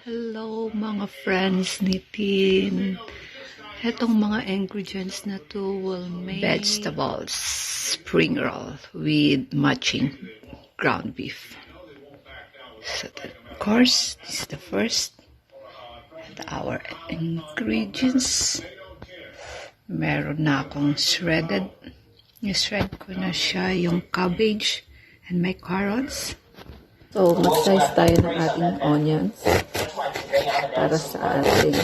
Hello mga friends ni Tin. Itong mga ingredients na to will make vegetables spring roll with matching ground beef. So of course, this is the first. And our ingredients. Meron na akong shredded. I-shred ko na siya yung cabbage and my carrots. So, mag-slice tayo ng ating onions para sa ating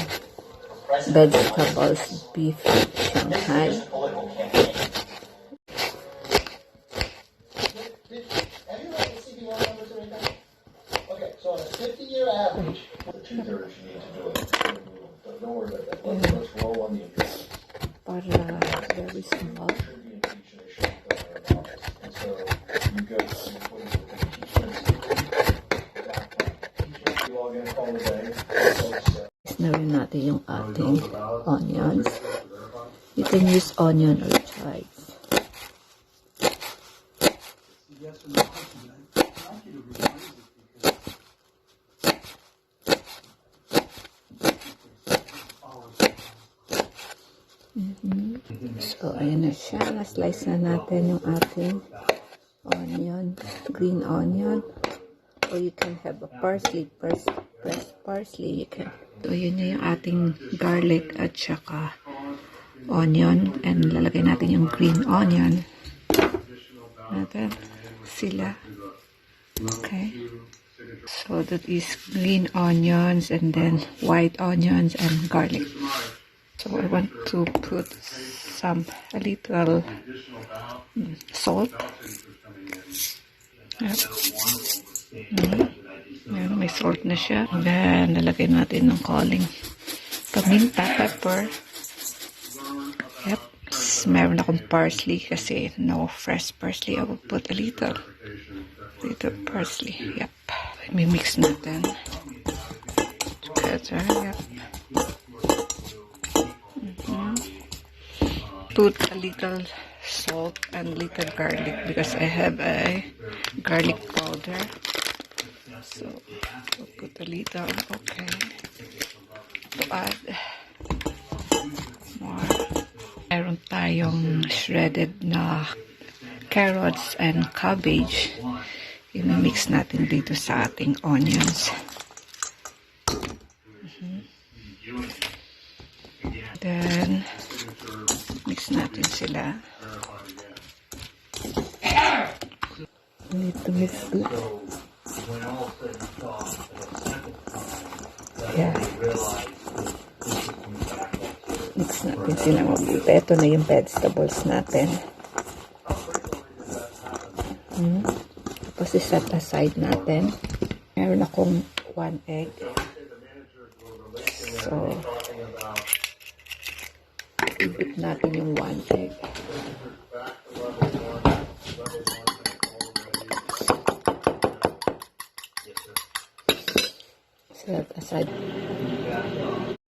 vegetables beef Shanghai. Para very small. Na rin natin yung ating onions. You can use onion or chives. So, ayan na siya. Na-slice na natin yung ating onion, green onion. Or you can have a parsley, pressed parsley. You can. So, yun na yung ating garlic at saka onion. And lalagay natin yung green onion. Natin sila. Okay. So, that is green onions and then white onions and garlic. So, I want to put a little salt. Yep. May salt na siya. Then, lalagay natin ng calling paminta, pepper. Yep. Meron akong parsley kasi no fresh parsley. I will put a little parsley. Yep. Mix natin together. Yep. Put a little salt and little garlic because I have a garlic powder. So, we'll put a little, okay. To add more. Meron tayong shredded na carrots and cabbage. I-mix natin dito sa ating onions. Then, mix natin sila. Need to mix good. Yeah. Mix natin sila mabuti. Ito na yung vegetables natin. Tapos i-set aside natin. Meron akong 1 egg. So, i-beat natin yung 1 egg. Set aside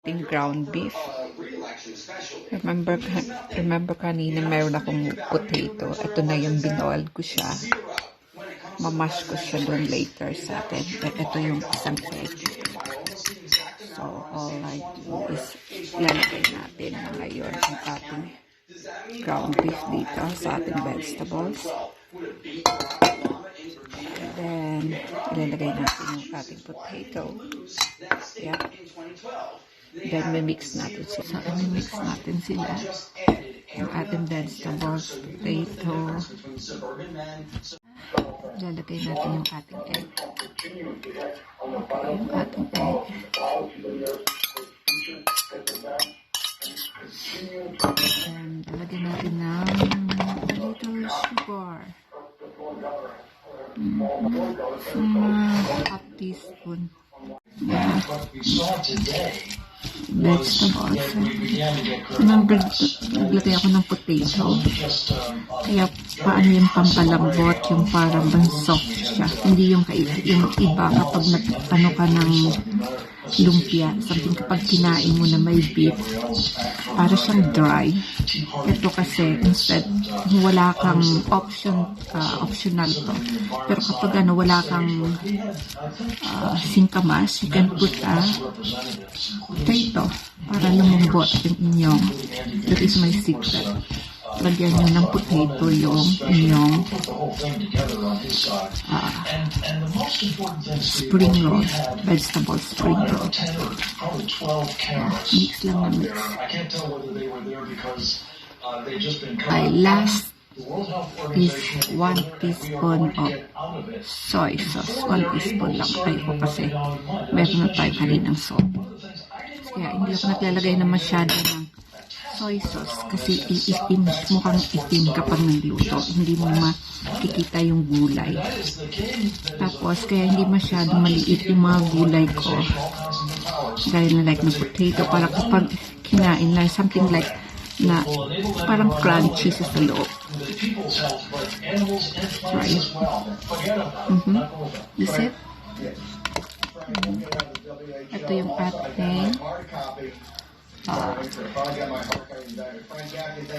yung ground beef. Remember kanina meron akong potato. Ito na yung binoil ko siya. Mamash ko siya doon later sa atin. Ito yung isang egg. So, all I do is lalagay natin ngayon ang ating ground beef dito sa ating vegetables. And then, ilalagay natin yung ating potato. Yeah. Then, mix natin sila. So, mix natin sila. Yung ating vegetables, potato. Ilalagay natin yung ating egg. Yung ating egg. And ilalagay natin ng a little sugar. Half teaspoon. Yeah. Vegetables. Naglagay ako ng potato. Kaya paano yung pampalambot, yung parang soft siya. Hindi yung iba kapag ano ka ng lumpia, something kapag kinain mo na may beef, para siyang dry. Ito kasi, instead, wala kang optional to. Pero kapag wala kang singkamas, you can put potato para lumambot yung inyong. That is my secret. Lagyan nyo ng potato yung inyong spring roll, vegetable spring roll. Mix lang na mix. Last is 1 teaspoon of soy sauce. 1 teaspoon lang tayo kasi meron na tayo kaninang salt. Kaya hindi ako naglalagay na masyado ng soy sauce kasi iitim, mukhang itim kapag nagluto. Hindi mo makikita yung gulay. Tapos, kaya hindi masyado maliit yung mga gulay ko. Dahil na like na potato, para kapag kinain lang, something like na parang crunchy sa loob. Right? Is it? Ito yung ating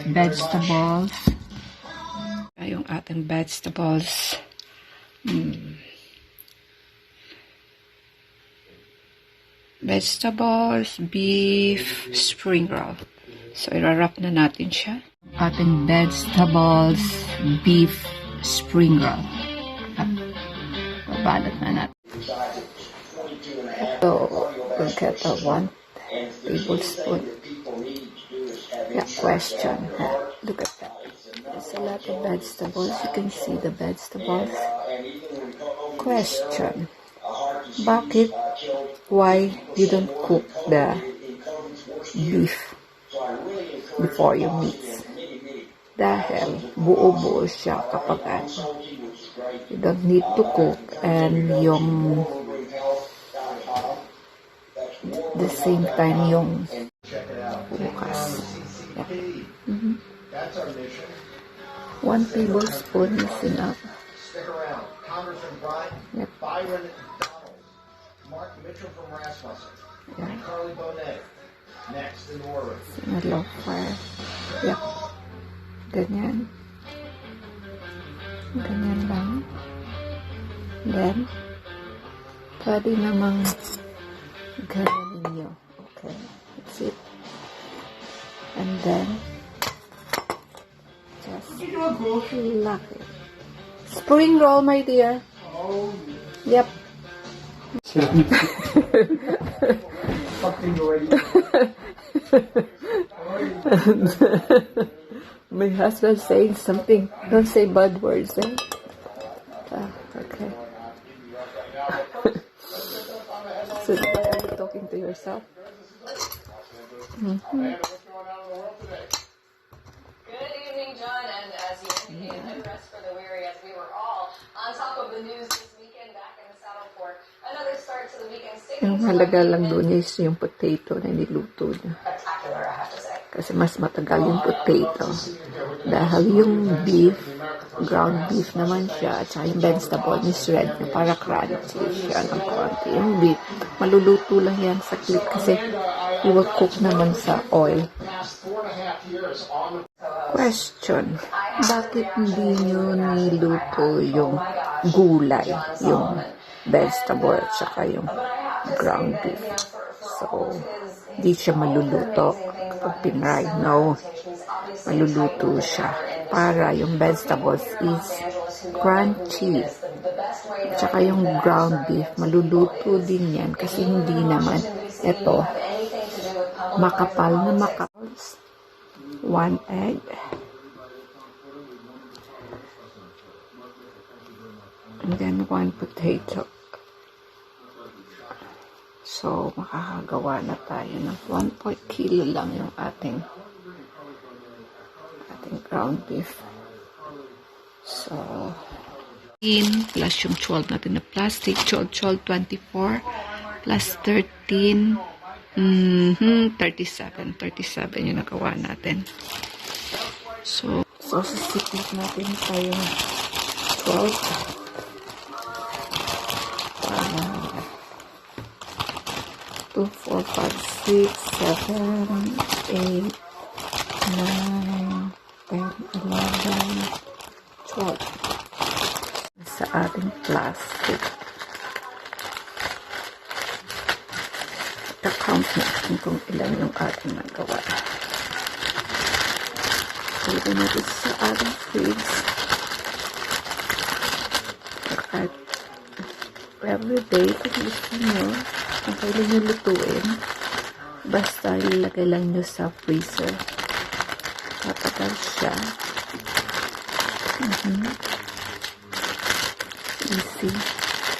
vegetables. Yung ating vegetables. Vegetables, beef, spring roll. So, irarap na natin siya. Ating vegetables, beef, spring roll. At babalat na natin. So, we'll get 1 tablespoon. Yeah, question. Look at that. There's a lot of vegetables. You can see the vegetables. Question. Bakit? Why you don't cook the beef before you mix? Dahil buo-buo siya kapag you don't need to cook, and yung the same time yung bukas. Yeah. 1 tablespoon is enough. Yep. Yeah. Sinalow fire. Yep. Ganyan. Ganyan lang. Then, pwede namang ganyan nyo. Okay. That's it. And then, just lock it. Spring roll, my dear. Yep. My husband saying something. Don't say bad words, eh? Okay. So, are you talking to yourself? Good evening, John. And as you indicated, no rest for the weary, as we were all on top of the news this weekend, back in the saddle for another start to the weekend. Yung halaga lang doon is yung potato na niluto niya. Spectacular, I have to say. Kasi mas matagal yung potato. Dahil yung beef, ground beef naman siya, at saka yung vegetable is red na para crunchy siya ng konti. Yung beef, maluluto lang yan sa clip kasi you will cook naman sa oil. Question, bakit hindi nyo niluto yung gulay, yung vegetable, at saka yung ground beef? So, di siya maluluto kapag pinray. No, maluluto siya para yung vegetables is crunchy. At saka yung ground beef, maluluto din yan kasi hindi naman ito makapal na makapal. 1 egg. And then 1 potato. So, makakagawa na tayo ng 1 kilo lang yung ating ground beef. So, plus yung 12 natin na plastic, 12, 24, plus 13, 37 yung nagawa natin. So sisipit natin tayong 12. 2, 4, 5, 6, 7, 8, 9, 10, 11, 12. Sa ating plastic. Count natin kung ilan yung ating nagawa. Pwede natin sa ating fridge. At everyday, kung gusto nyo, kung kailan nyo lutuin, basta ilagay lang nyo sa freezer. Tatagal siya. Easy.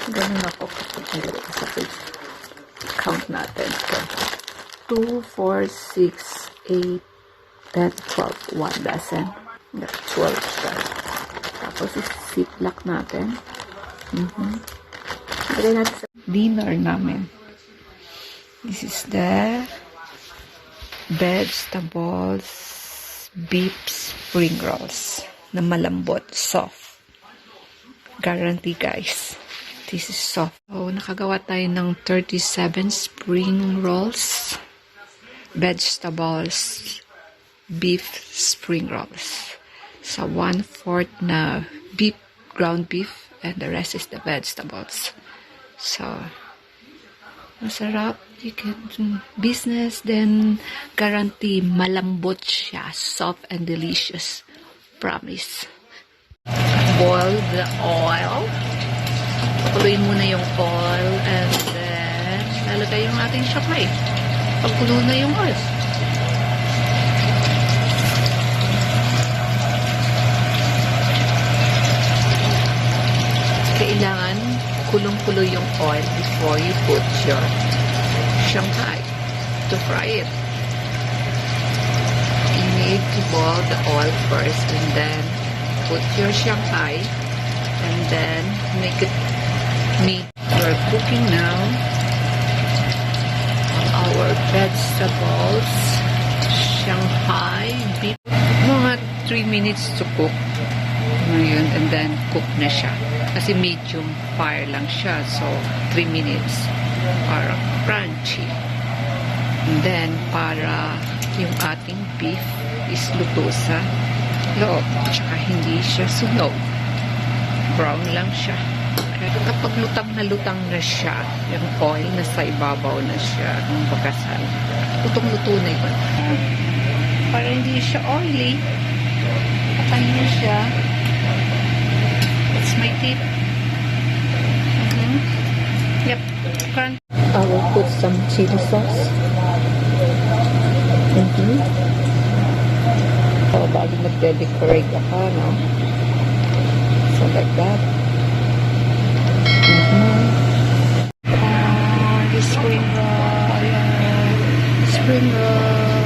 Ganun ako kapag nilagay ko sa fridge. Count natin. 2, 4, 6, 8, 10, 12. 1 dozen. 12 siya. Tapos i-ziplock natin. Lagay natin sa dinner namin. This is the vegetables beef spring rolls na malambot, soft. Guarantee, guys. This is soft. So, nakagawa tayo ng 37 spring rolls. Vegetables beef spring rolls. So, 1/4 na beef, ground beef, and the rest is the vegetables. So, masarap. You can do business, then guarantee malambot siya. Soft and delicious. Promise. Boil the oil. Pakuluin muna yung oil and then lalagay yung ating siomai. Pagkulo na yung oil. Kailangan kulong-kulo yung oil before you put your Shanghai to fry it. You need to boil the oil first and then put your Shanghai and then make it meat. We're cooking now our vegetables Shanghai beef. Mga 3 minutes to cook. Ngayon, and then cook na siya. Kasi medium fire lang siya. So, 3 minutes para crunchy. And then, para yung ating beef is luto sa loob. Tsaka hindi siya sunog. Brown lang siya. Kaya kapag lutang na siya, yung oil nasa ibabaw na siya, yung bakasan, lutong-luto na yun. Para hindi siya oily, patayin mo siya. That's my tip. Yep. I will put some chili sauce. So, bago mag-decorate ako, no? So, like that. The spring roll. Yeah. Spring roll.